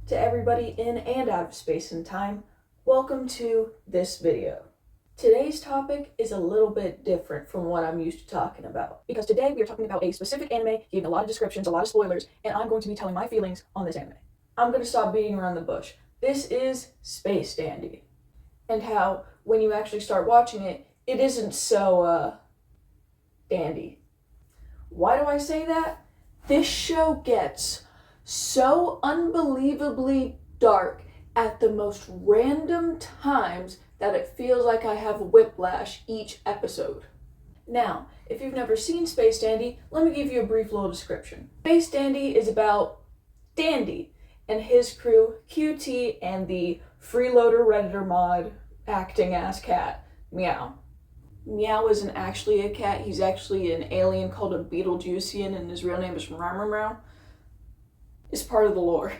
To everybody in and out of space and time, welcome to this video. Today's topic is a little bit different from what I'm used to talking about, because today we are talking about a specific anime, giving a lot of descriptions, a lot of spoilers, and I'm going to be telling my feelings on this anime. I'm going to stop beating around the bush. This is Space Dandy, and how when you actually start watching it, it isn't so, dandy. Why do I say that? This show gets so unbelievably dark at the most random times that it feels like I have whiplash each episode. Now, if you've never seen Space Dandy, let me give you a brief little description. Space Dandy is about Dandy and his crew, QT, and the freeloader Redditor mod acting ass cat, Meow. Meow isn't actually a cat, he's actually an alien called a Beetlejuician, and his real name is Meow. Is part of the lore.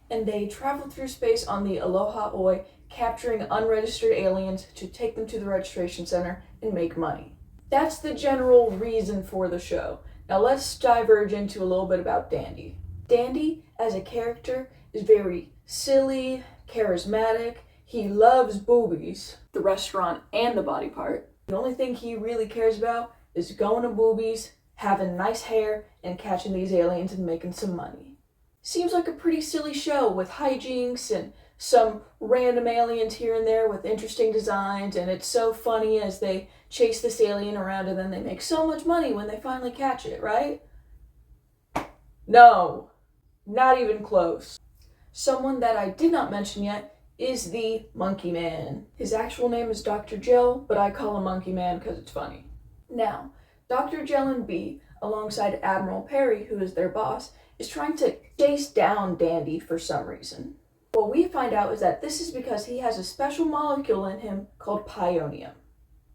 And they travel through space on the Aloha Oi, capturing unregistered aliens to take them to the registration center and make money. That's the general reason for the show. Now let's diverge into a little bit about Dandy. Dandy, as a character, is very silly, charismatic. He loves boobies, the restaurant and the body part. The only thing he really cares about is going to boobies, having nice hair, and catching these aliens and making some money. Seems like a pretty silly show with hijinks and some random aliens here and there with interesting designs, and it's so funny as they chase this alien around and then they make so much money when they finally catch it, right? No, not even close. Someone that I did not mention yet is the Monkey Man. His actual name is Dr. Gel, but I call him Monkey Man because it's funny. Now, Dr. Gel and B, alongside Admiral Perry, who is their boss, is trying to chase down Dandy for some reason. What we find out is that this is because he has a special molecule in him called pionium.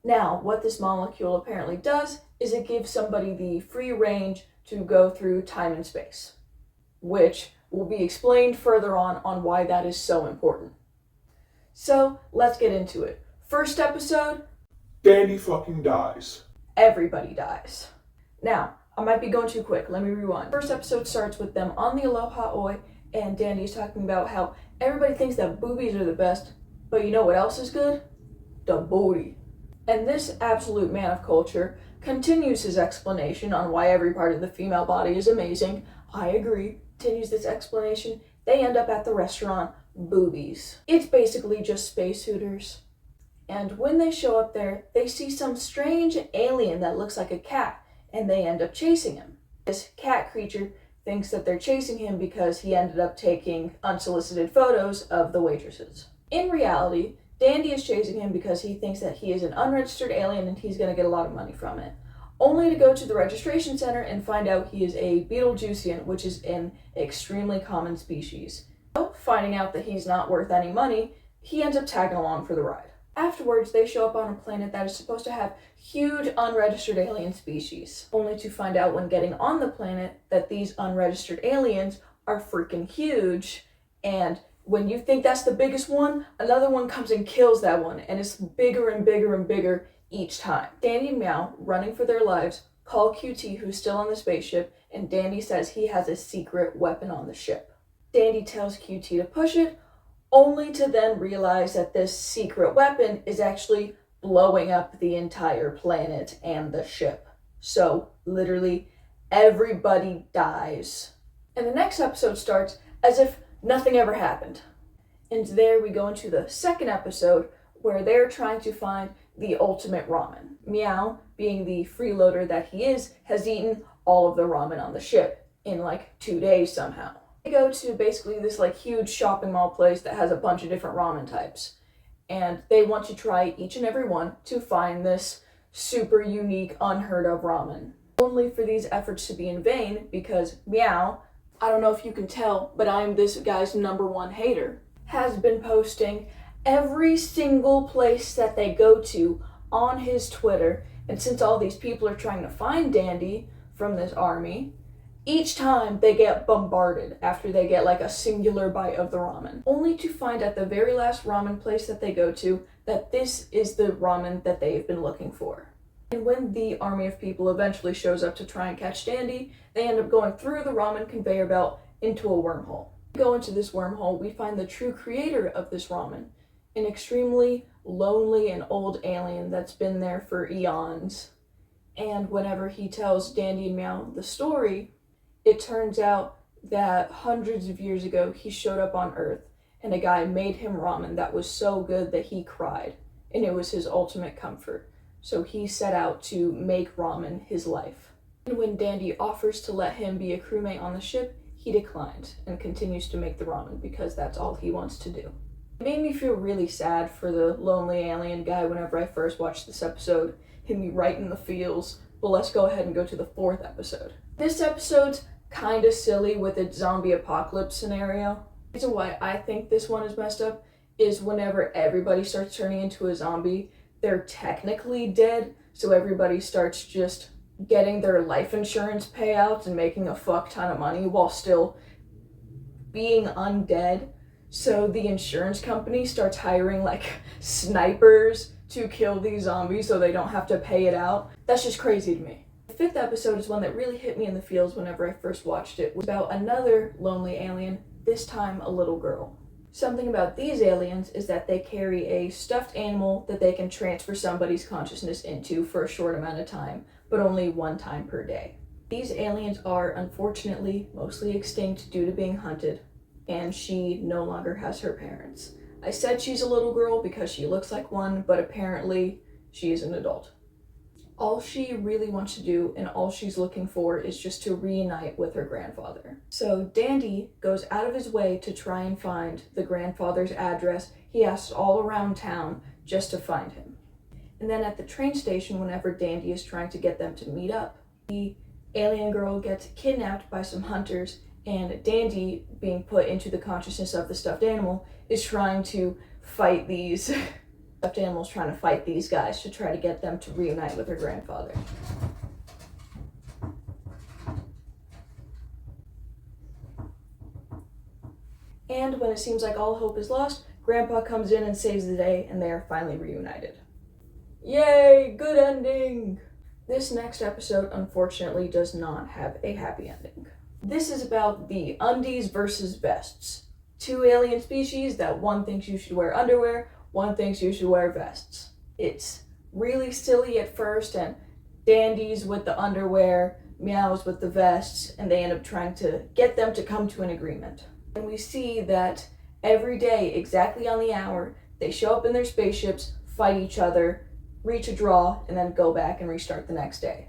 Now, what this molecule apparently does is it gives somebody the free range to go through time and space, which will be explained further on why that is so important. So, let's get into it. First episode, Dandy fucking dies. Everybody dies. Now, I might be going too quick, let me rewind. First episode starts with them on the Aloha Oi, and Dandy is talking about how everybody thinks that boobies are the best, but you know what else is good? The booty. And this absolute man of culture continues his explanation on why every part of the female body is amazing. I agree. Continues this explanation. They end up at the restaurant, boobies. It's basically just space hooters. And when they show up there, they see some strange alien that looks like a cat, and they end up chasing him. This cat creature thinks that they're chasing him because he ended up taking unsolicited photos of the waitresses. In reality, Dandy is chasing him because he thinks that he is an unregistered alien and he's going to get a lot of money from it, only to go to the registration center and find out he is a Beetlejuician, which is an extremely common species. So, finding out that he's not worth any money, he ends up tagging along for the ride. Afterwards, they show up on a planet that is supposed to have huge unregistered alien species, only to find out when getting on the planet that these unregistered aliens are freaking huge, and when you think that's the biggest one, another one comes and kills that one, and it's bigger and bigger and bigger each time. Dandy and Meow, running for their lives, call QT, who's still on the spaceship, and Dandy says he has a secret weapon on the ship. Dandy tells QT to push it, only to then realize that this secret weapon is actually blowing up the entire planet and the ship. So, literally, everybody dies. And the next episode starts as if nothing ever happened. And there we go into the second episode, where they're trying to find the ultimate ramen. Meow, being the freeloader that he is, has eaten all of the ramen on the ship in like 2 days somehow. They go to basically this like huge shopping mall place that has a bunch of different ramen types, and they want to try each and every one to find this super unique, unheard of ramen, only for these efforts to be in vain because Meow, I don't know if you can tell, but I'm this guy's #1 hater, has been posting every single place that they go to on his Twitter, and since all these people are trying to find Dandy from this army, each time they get bombarded after they get like a singular bite of the ramen, only to find at the very last ramen place that they go to that this is the ramen that they've been looking for. And when the army of people eventually shows up to try and catch Dandy, they end up going through the ramen conveyor belt into a wormhole. Go into this wormhole, we find the true creator of this ramen, an extremely lonely and old alien that's been there for eons. And whenever he tells Dandy and Meow the story, it turns out that hundreds of years ago he showed up on Earth and a guy made him ramen that was so good that he cried, and it was his ultimate comfort. So he set out to make ramen his life. And when Dandy offers to let him be a crewmate on the ship, he declines and continues to make the ramen because that's all he wants to do. It made me feel really sad for the lonely alien guy whenever I first watched this episode. Hit me right in the feels. But let's go ahead and go to the 4th episode. This episode's kind of silly with its zombie apocalypse scenario. The reason why I think this one is messed up is whenever everybody starts turning into a zombie, they're technically dead, so everybody starts just getting their life insurance payouts and making a fuck ton of money while still being undead. So the insurance company starts hiring like snipers to kill these zombies so they don't have to pay it out. That's just crazy to me. The 5th episode is one that really hit me in the feels whenever I first watched it. It was about another lonely alien, this time a little girl. Something about these aliens is that they carry a stuffed animal that they can transfer somebody's consciousness into for a short amount of time, but only one time per day. These aliens are unfortunately mostly extinct due to being hunted, and she no longer has her parents. I said she's a little girl because she looks like one, but apparently she is an adult. All she really wants to do and all she's looking for is just to reunite with her grandfather. So Dandy goes out of his way to try and find the grandfather's address. He asks all around town just to find him. And then at the train station, whenever Dandy is trying to get them to meet up, the alien girl gets kidnapped by some hunters, and Dandy, being put into the consciousness of the stuffed animal, is trying to fight these stuffed animals, trying to fight these guys to try to get them to reunite with her grandfather. And when it seems like all hope is lost, Grandpa comes in and saves the day, and they are finally reunited. Yay, good ending! This next episode, unfortunately, does not have a happy ending. This is about the undies versus vests. 2 alien species that one thinks you should wear underwear, one thinks you should wear vests. It's really silly at first, and Dandy's with the underwear, Meow's with the vests, and they end up trying to get them to come to an agreement. And we see that every day, exactly on the hour, they show up in their spaceships, fight each other, reach a draw, and then go back and restart the next day.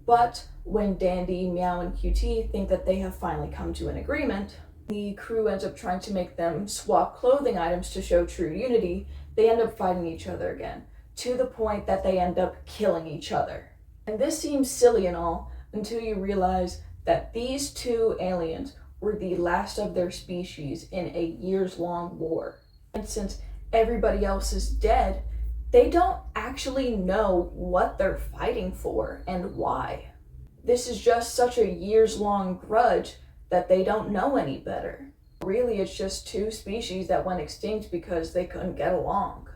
But when Dandy, Meow, and QT think that they have finally come to an agreement, the crew ends up trying to make them swap clothing items to show true unity. They end up fighting each other again, to the point that they end up killing each other. And this seems silly and all, until you realize that these 2 aliens were the last of their species in a years-long war. And since everybody else is dead, they don't actually know what they're fighting for and why. This is just such a years-long grudge that they don't know any better. Really, it's just 2 species that went extinct because they couldn't get along.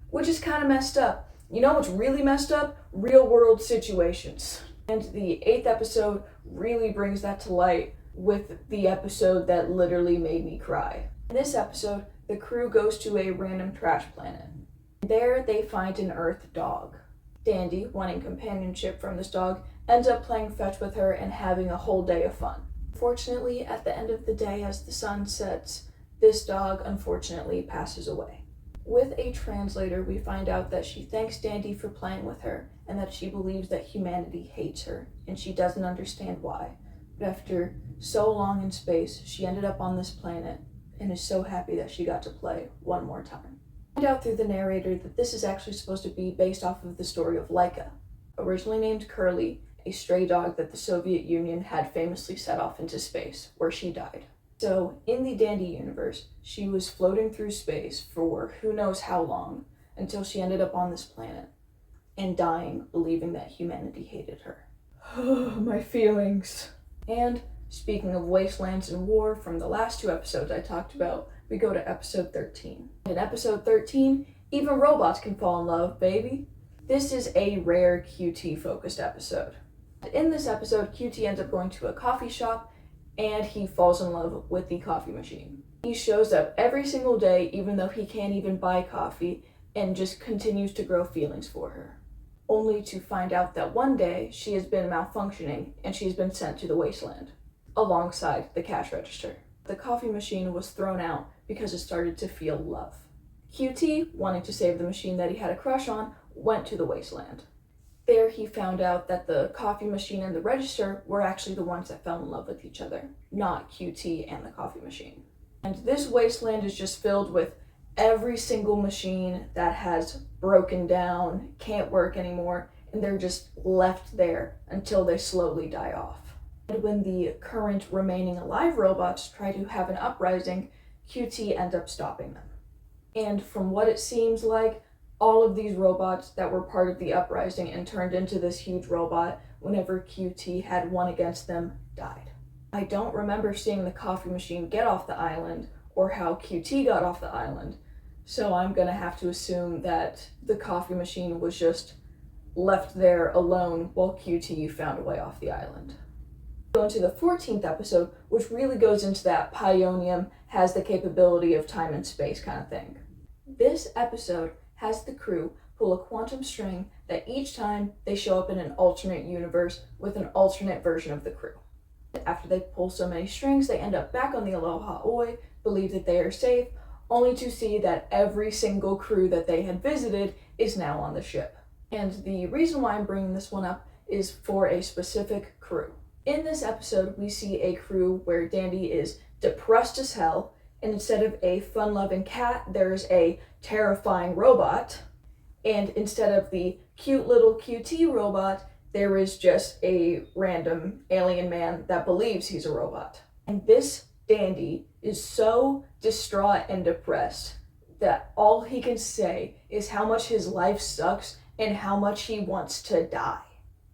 Which is kind of messed up. You know what's really messed up? Real-world situations. And the 8th episode really brings that to light with the episode that literally made me cry. In this episode, the crew goes to a random trash planet. There, they find an Earth dog. Dandy, wanting companionship from this dog, ends up playing fetch with her and having a whole day of fun. Fortunately, at the end of the day, as the sun sets, this dog unfortunately passes away. With a translator, we find out that she thanks Dandy for playing with her, and that she believes that humanity hates her, and she doesn't understand why. But after so long in space, she ended up on this planet, and is so happy that she got to play one more time. We find out through the narrator that this is actually supposed to be based off of the story of Laika, originally named Curly, a stray dog that the Soviet Union had famously set off into space, where she died. So, in the Dandy universe, she was floating through space for who knows how long, until she ended up on this planet, and dying, believing that humanity hated her. My feelings. And, speaking of wastelands and war, from the last 2 episodes I talked about, we go to episode 13. In episode 13, even robots can fall in love, baby. This is a rare QT-focused episode. In this episode, QT ends up going to a coffee shop and he falls in love with the coffee machine. He shows up every single day, even though he can't even buy coffee, and just continues to grow feelings for her. Only to find out that one day she has been malfunctioning and she's been sent to the wasteland, alongside the cash register. The coffee machine was thrown out because it started to feel love. QT, wanting to save the machine that he had a crush on, went to the wasteland. There he found out that the coffee machine and the register were actually the ones that fell in love with each other, not QT and the coffee machine. And this wasteland is just filled with every single machine that has broken down, can't work anymore, and they're just left there until they slowly die off. And when the current remaining alive robots try to have an uprising, QT ends up stopping them. And from what it seems like, all of these robots that were part of the uprising and turned into this huge robot whenever QT had won against them died. I don't remember seeing the coffee machine get off the island or how QT got off the island, so I'm gonna have to assume that the coffee machine was just left there alone while QT found a way off the island. Go into the 14th episode, which really goes into that Pionium has the capability of time and space kind of thing. This episode has the crew pull a quantum string that each time they show up in an alternate universe with an alternate version of the crew. After they pull so many strings, they end up back on the Aloha Oi, believe that they are safe, only to see that every single crew that they had visited is now on the ship. And the reason why I'm bringing this one up is for a specific crew. In this episode, we see a crew where Dandy is depressed as hell, and instead of a fun-loving cat, there's a terrifying robot. And instead of the cute little QT robot, there is just a random alien man that believes he's a robot. And this Dandy is so distraught and depressed that all he can say is how much his life sucks and how much he wants to die.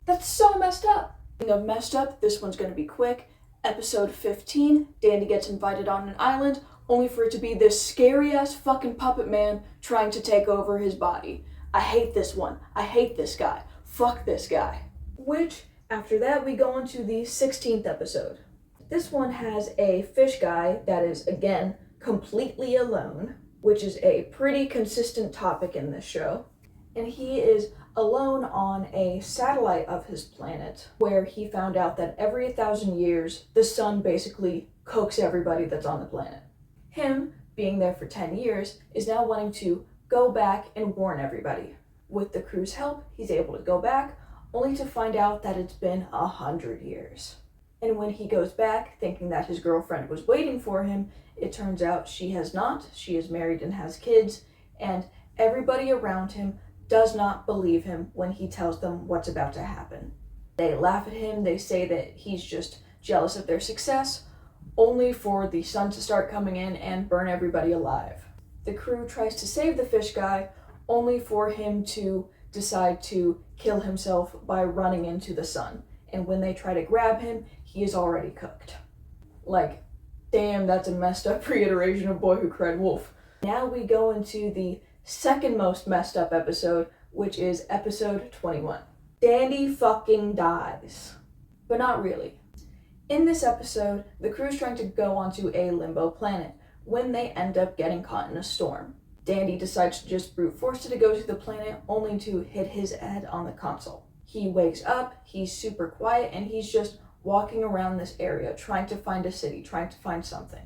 That's so messed up. Speaking of messed up, this one's gonna be quick. Episode 15, Dandy gets invited on an island, only for it to be this scary-ass fucking puppet man trying to take over his body. I hate this one. I hate this guy. Fuck this guy. Which, after that, we go on to the 16th episode. This one has a fish guy that is, again, completely alone, which is a pretty consistent topic in this show. And he is alone on a satellite of his planet, where he found out that every 1,000 years, the sun basically cooks everybody that's on the planet. Him, being there for 10 years, is now wanting to go back and warn everybody. With the crew's help, he's able to go back, only to find out that it's been 100 years. And when he goes back, thinking that his girlfriend was waiting for him, it turns out she has not. She is married and has kids, and everybody around him does not believe him when he tells them what's about to happen. They laugh at him, they say that he's just jealous of their success, only for the sun to start coming in and burn everybody alive. The crew tries to save the fish guy, only for him to decide to kill himself by running into the sun. And when they try to grab him, he is already cooked. Like, damn, that's a messed up reiteration of Boy Who Cried Wolf. Now we go into the second most messed up episode, which is episode 21. Dandy fucking dies. But not really. In this episode, the crew's trying to go onto a limbo planet when they end up getting caught in a storm. Dandy decides to just brute force it to go to the planet, only to hit his head on the console. He wakes up, he's super quiet, and he's just walking around this area, trying to find a city, trying to find something.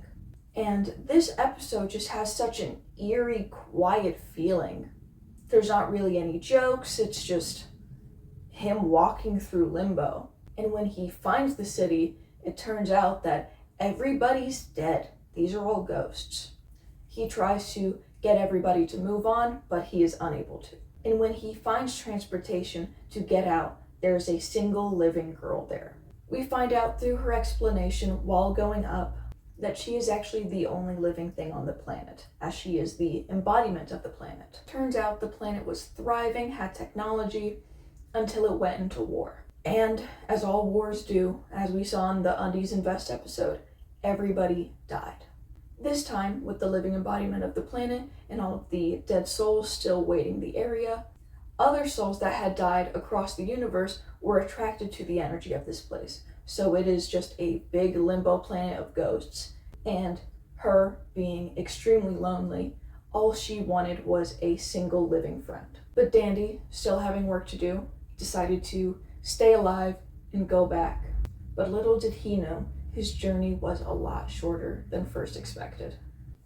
And this episode just has such an eerie, quiet feeling. There's not really any jokes, it's just him walking through limbo. And when he finds the city, it turns out that everybody's dead. These are all ghosts. He tries to get everybody to move on, but he is unable to. And when he finds transportation to get out, there's a single living girl there. We find out through her explanation while going up that she is actually the only living thing on the planet, as she is the embodiment of the planet. Turns out the planet was thriving, had technology, until it went into war. And as all wars do, as we saw in the Undies Invest episode, everybody died. This time, with the living embodiment of the planet and all of the dead souls still waiting the area, other souls that had died across the universe were attracted to the energy of this place, so it is just a big limbo planet of ghosts. And her being extremely lonely, all she wanted was a single living friend. But Dandy, still having work to do, decided to stay alive and go back. But little did he know, his journey was a lot shorter than first expected.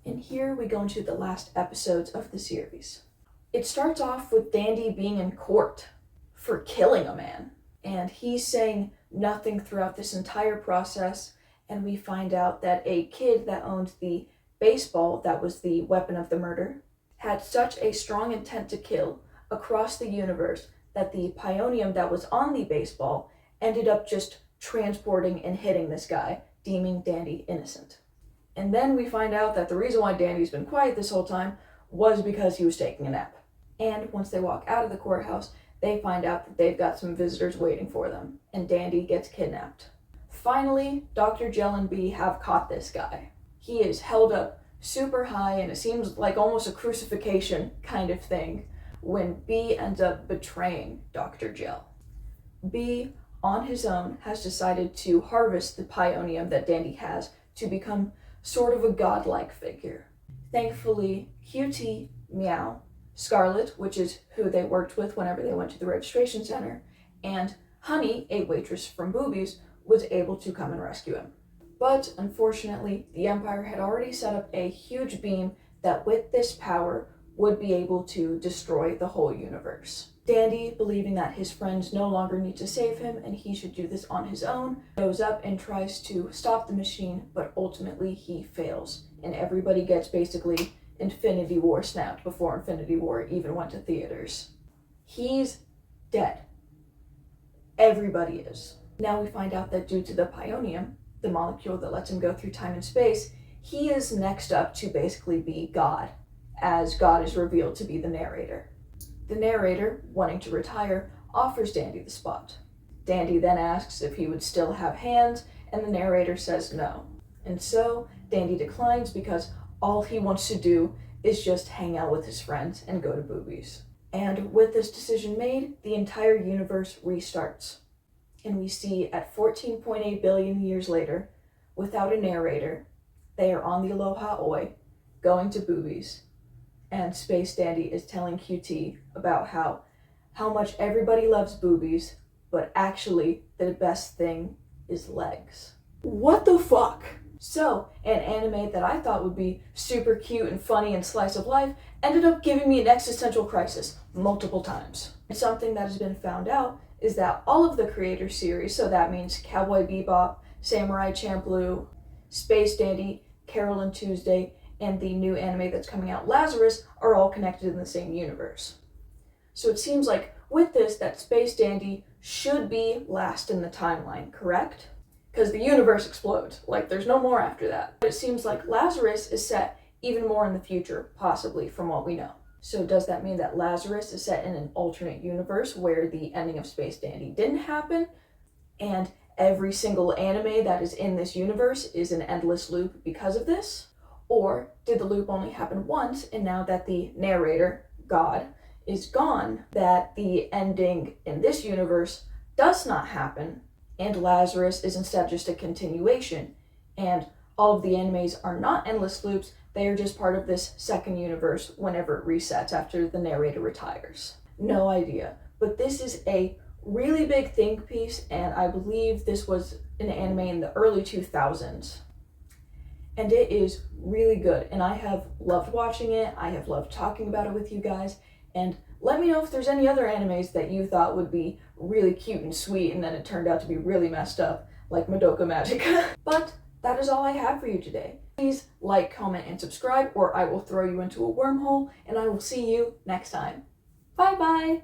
And here we go into the last episodes of the series. It starts off with Dandy being in court for killing a man. And he's saying nothing throughout this entire process. And we find out that a kid that owned the baseball that was the weapon of the murder had such a strong intent to kill across the universe that the pionium that was on the baseball ended up just transporting and hitting this guy, deeming Dandy innocent. And then we find out that the reason why Dandy's been quiet this whole time was because he was taking a nap. And once they walk out of the courthouse, they find out that they've got some visitors waiting for them, and Dandy gets kidnapped. Finally, Dr. Gel and B have caught this guy. He is held up super high, and it seems like almost a crucifixion kind of thing when B ends up betraying Dr. Gel. B, on his own, has decided to harvest the pionium that Dandy has to become sort of a godlike figure. Thankfully, QT, Meow, Scarlet, which is who they worked with whenever they went to the registration center, and Honey, a waitress from Boobies, was able to come and rescue him. But unfortunately, the Empire had already set up a huge beam that with this power would be able to destroy the whole universe. Dandy, believing that his friends no longer need to save him and he should do this on his own, goes up and tries to stop the machine, but ultimately he fails, and everybody gets basically Infinity War snapped before Infinity War even went to theaters. He's dead. Everybody is. Now we find out that due to the pionium, the molecule that lets him go through time and space, he is next up to basically be God, as God is revealed to be the narrator. The narrator, wanting to retire, offers Dandy the spot. Dandy then asks if he would still have hands, and the narrator says no. And so, Dandy declines because all he wants to do is just hang out with his friends and go to Boobies. And with this decision made, the entire universe restarts. And we see at 14.8 billion years later, without a narrator, they are on the Aloha Oi, going to Boobies. And Space Dandy is telling QT about how much everybody loves boobies, but actually the best thing is legs. What the fuck? So, an anime that I thought would be super cute and funny and slice of life ended up giving me an existential crisis multiple times. And something that has been found out is that all of the creator series, so that means Cowboy Bebop, Samurai Champloo, Space Dandy, Carol and Tuesday, and the new anime that's coming out, Lazarus, are all connected in the same universe. So it seems like with this that Space Dandy should be last in the timeline, correct? Because the universe explodes. Like, there's no more after that. But it seems like Lazarus is set even more in the future, possibly, from what we know. So does that mean that Lazarus is set in an alternate universe where the ending of Space Dandy didn't happen, and every single anime that is in this universe is an endless loop because of this? Or did the loop only happen once, and now that the narrator, God, is gone, that the ending in this universe does not happen, and Lazarus is instead just a continuation, and all of the animes are not endless loops, they are just part of this second universe whenever it resets after the narrator retires. No idea. But this is a really big think piece, and I believe this was an anime in the early 2000s. And it is really good, and I have loved watching it, I have loved talking about it with you guys, and let me know if there's any other animes that you thought would be really cute and sweet, and then it turned out to be really messed up, like Madoka Magica. But that is all I have for you today. Please like, comment, and subscribe, or I will throw you into a wormhole, and I will see you next time. Bye-bye!